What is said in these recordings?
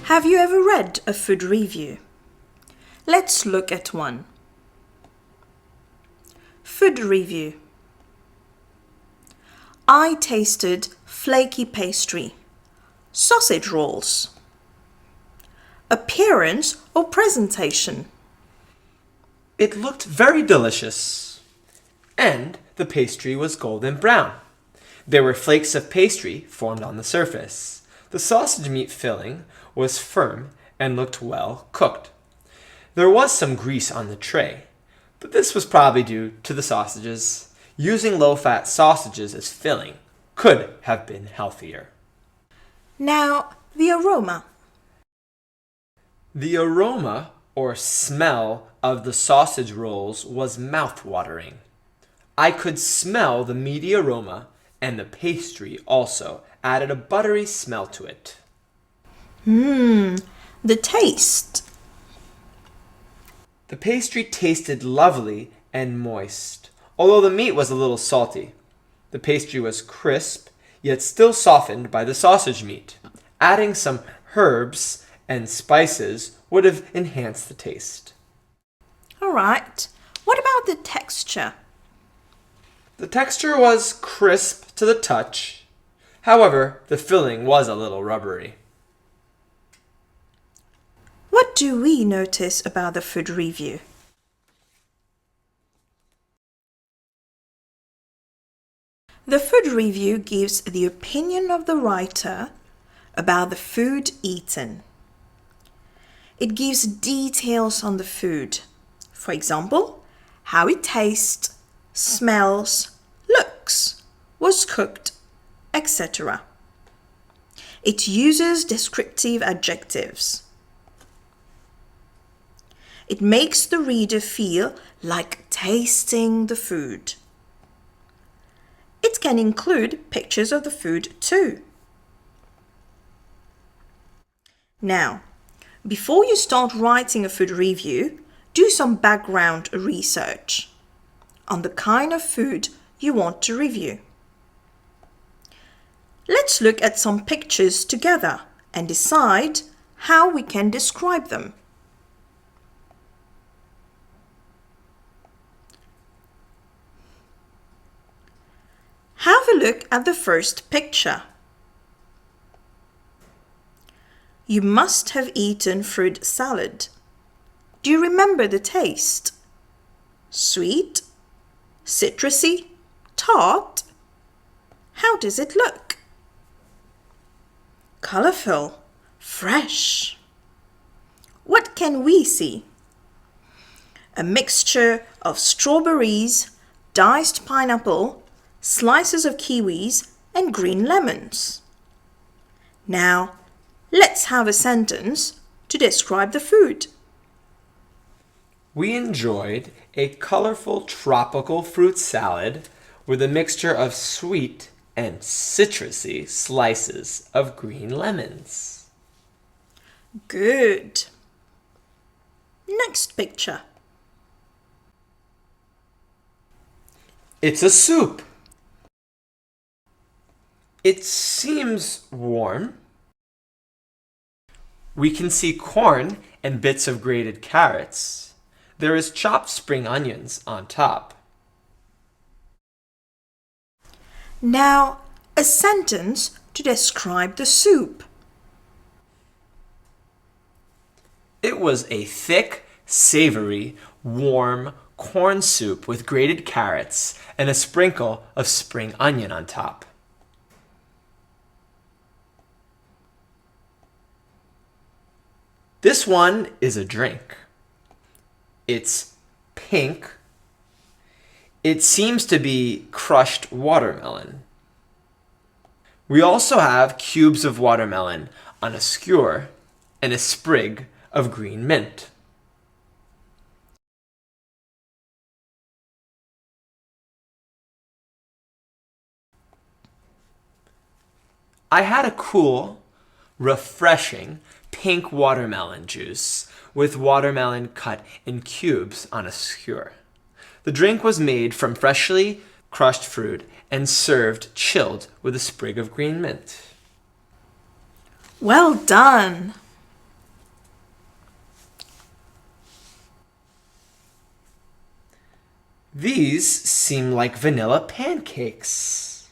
Have you ever read a food review? Let's look at one. Food review. I tasted flaky pastry, sausage rolls. Appearance or presentation? It looked very delicious, and the pastry was golden brown. There were flakes of pastry formed on the surface. The sausage meat filling was firm and looked well cooked. There was some grease on the tray, but this was probably due to the sausages. Using low-fat sausages as filling could have been healthier. Now, the aroma. The aroma or smell of the sausage rolls was mouth-watering. I could smell the meaty aroma, and the pastry also added a buttery smell to it. The taste. The pastry tasted lovely and moist, although the meat was a little salty. The pastry was crisp, yet still softened by the sausage meat. Adding some herbs and spices would have enhanced the taste. All right. What about the texture? The texture was crisp to the touch. However, the filling was a little rubbery. What do we notice about the food review? The food review gives the opinion of the writer about the food eaten. It gives details on the food. For example, how it tastes, smells, looks, was cooked, etc. It uses descriptive adjectives. It makes the reader feel like tasting the food. It can include pictures of the food too. Now, before you start writing a food review, do some background research on the kind of food you want to review. Let's look at some pictures together and decide how we can describe them. Have a look at the first picture. You must have eaten fruit salad. Do you remember the taste? Sweet? Citrusy? Tart? How does it look? Colorful? Fresh? What can we see? A mixture of strawberries, diced pineapple, slices of kiwis, and green lemons. Now, let's have a sentence to describe the food. We enjoyed a colorful tropical fruit salad with a mixture of sweet and citrusy slices of green lemons. Good. Next picture. It's a soup. It seems warm. We can see corn and bits of grated carrots. There is chopped spring onions on top. Now, a sentence to describe the soup. It was a thick, savory, warm corn soup with grated carrots and a sprinkle of spring onion on top. This one is a drink. It's pink. It seems to be crushed watermelon. We also have cubes of watermelon on a skewer and a sprig of green mint. I had a cool, refreshing pink watermelon juice with watermelon cut in cubes on a skewer. The drink was made from freshly crushed fruit and served chilled with a sprig of green mint. Well done! These seem like vanilla pancakes.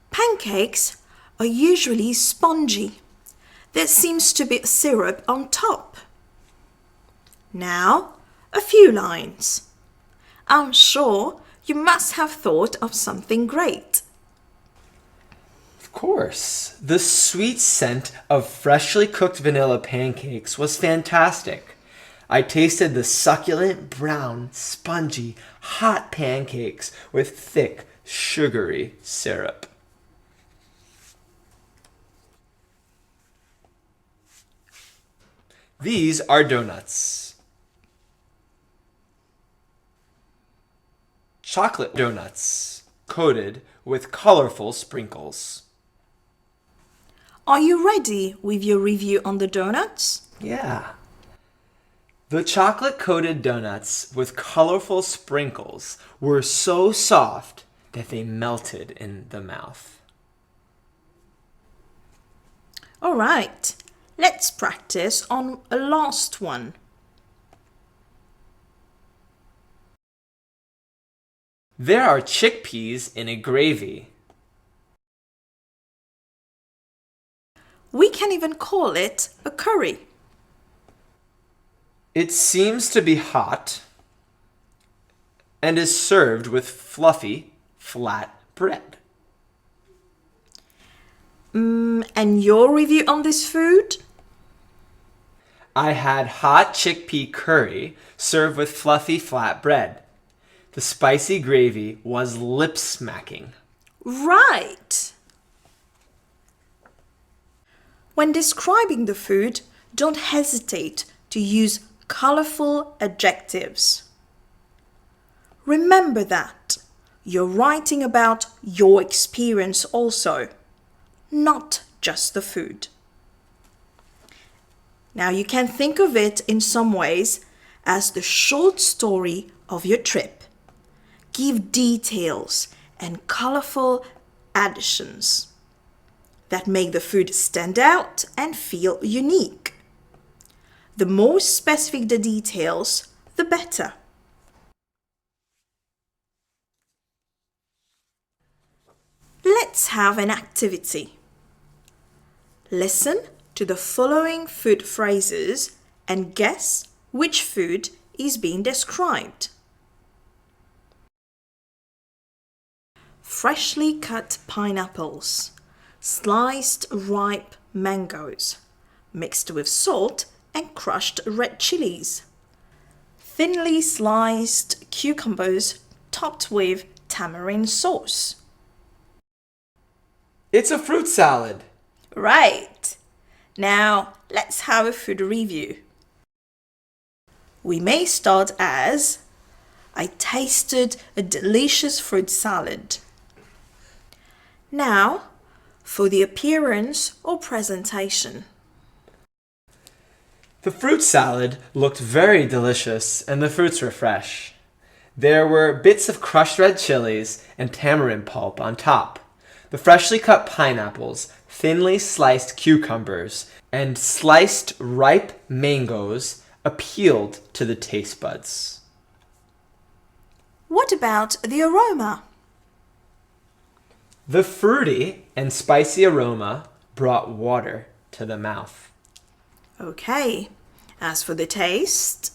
Pancakes are usually spongy. There seems to be syrup on top. Now, a few lines. I'm sure you must have thought of something great. Of course, the sweet scent of freshly cooked vanilla pancakes was fantastic. I tasted the succulent, brown, spongy, hot pancakes with thick, sugary syrup. These are donuts. Chocolate donuts coated with colorful sprinkles. Are you ready with your review on the donuts? Yeah. The chocolate-coated donuts with colorful sprinkles were so soft that they melted in the mouth. All right, let's practice on a last one. There are chickpeas in a gravy. We can even call it a curry. It seems to be hot and is served with fluffy, flat bread. And your review on this food? I had hot chickpea curry served with fluffy, flat bread. The spicy gravy was lip-smacking. Right. When describing the food, don't hesitate to use colorful adjectives. Remember that you're writing about your experience also, not just the food. Now you can think of it in some ways as the short story of your trip. Give details and colorful additions that make the food stand out and feel unique. The more specific the details, the better. Let's have an activity. Listen to the following food phrases and guess which food is being described. Freshly cut pineapples, sliced ripe mangoes, mixed with salt and crushed red chilies, thinly sliced cucumbers topped with tamarind sauce. It's a fruit salad. Right. Now let's have a food review. We may start as I tasted a delicious fruit salad. Now, for the appearance or presentation. The fruit salad looked very delicious and the fruits were fresh. There were bits of crushed red chilies and tamarind pulp on top. The freshly cut pineapples, thinly sliced cucumbers, and sliced ripe mangoes appealed to the taste buds. What about the aroma? The fruity and spicy aroma brought water to the mouth. Okay, as for the taste,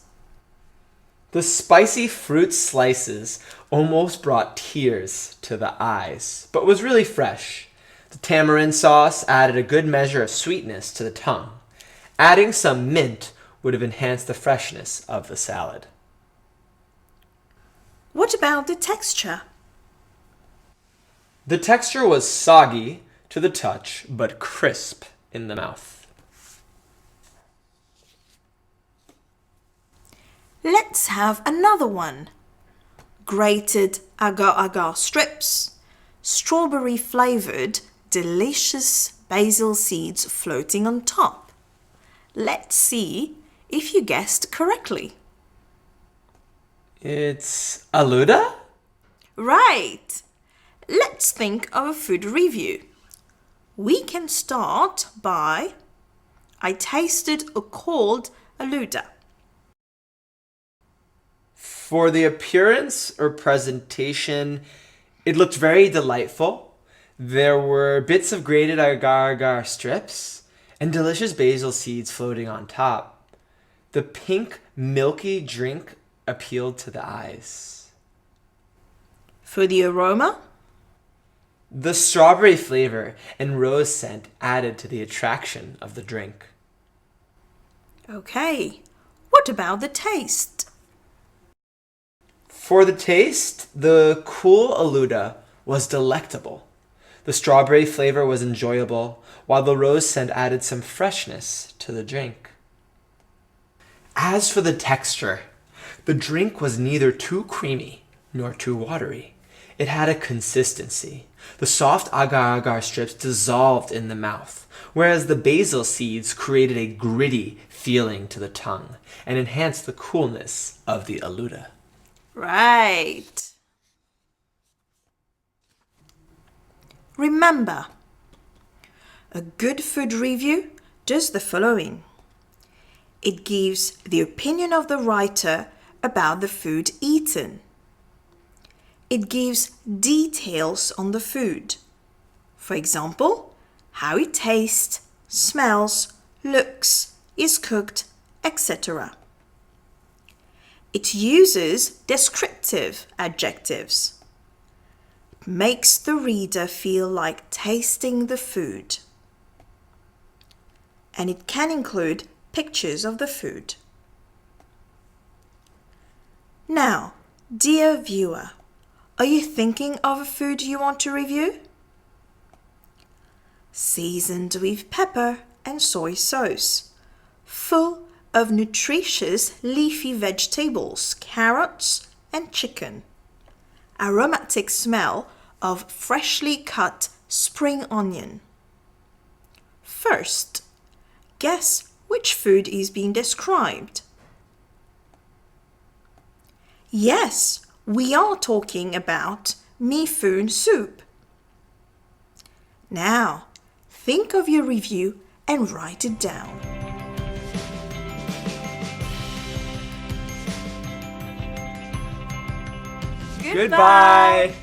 The spicy fruit slices almost brought tears to the eyes, but was really fresh. The tamarind sauce added a good measure of sweetness to the tongue. Adding some mint would have enhanced the freshness of the salad. what about the texture? The texture was soggy to the touch, but crisp in the mouth. Let's have another one. Grated agar-agar strips, strawberry flavored, delicious basil seeds floating on top. Let's see if you guessed correctly. It's aluda? Right. Let's think of a food review. We can start by I tasted a cold aluda. For the appearance or presentation, it looked very delightful. There were bits of grated agar-agar strips and delicious basil seeds floating on top. The pink, milky drink appealed to the eyes. For the aroma? The strawberry flavor and rose scent added to the attraction of the drink. Okay, what about the taste? For the taste, the cool Aluda was delectable. The strawberry flavor was enjoyable, while the rose scent added some freshness to the drink. As for the texture, the drink was neither too creamy nor too watery. It had a consistency. The soft agar-agar strips dissolved in the mouth, whereas the basil seeds created a gritty feeling to the tongue and enhanced the coolness of the Aluda. Right. Remember, a good food review does the following. It gives the opinion of the writer about the food eaten. It gives details on the food. For example, how it tastes, smells, looks, is cooked, etc. It uses descriptive adjectives. It makes the reader feel like tasting the food. And it can include pictures of the food. Now, dear viewer, are you thinking of a food you want to review? Seasoned with pepper and soy sauce, full of nutritious leafy vegetables, carrots and chicken. Aromatic smell of freshly cut spring onion. First, guess which food is being described. Yes, we are talking about mi-foon soup. Now, think of your review and write it down. Goodbye.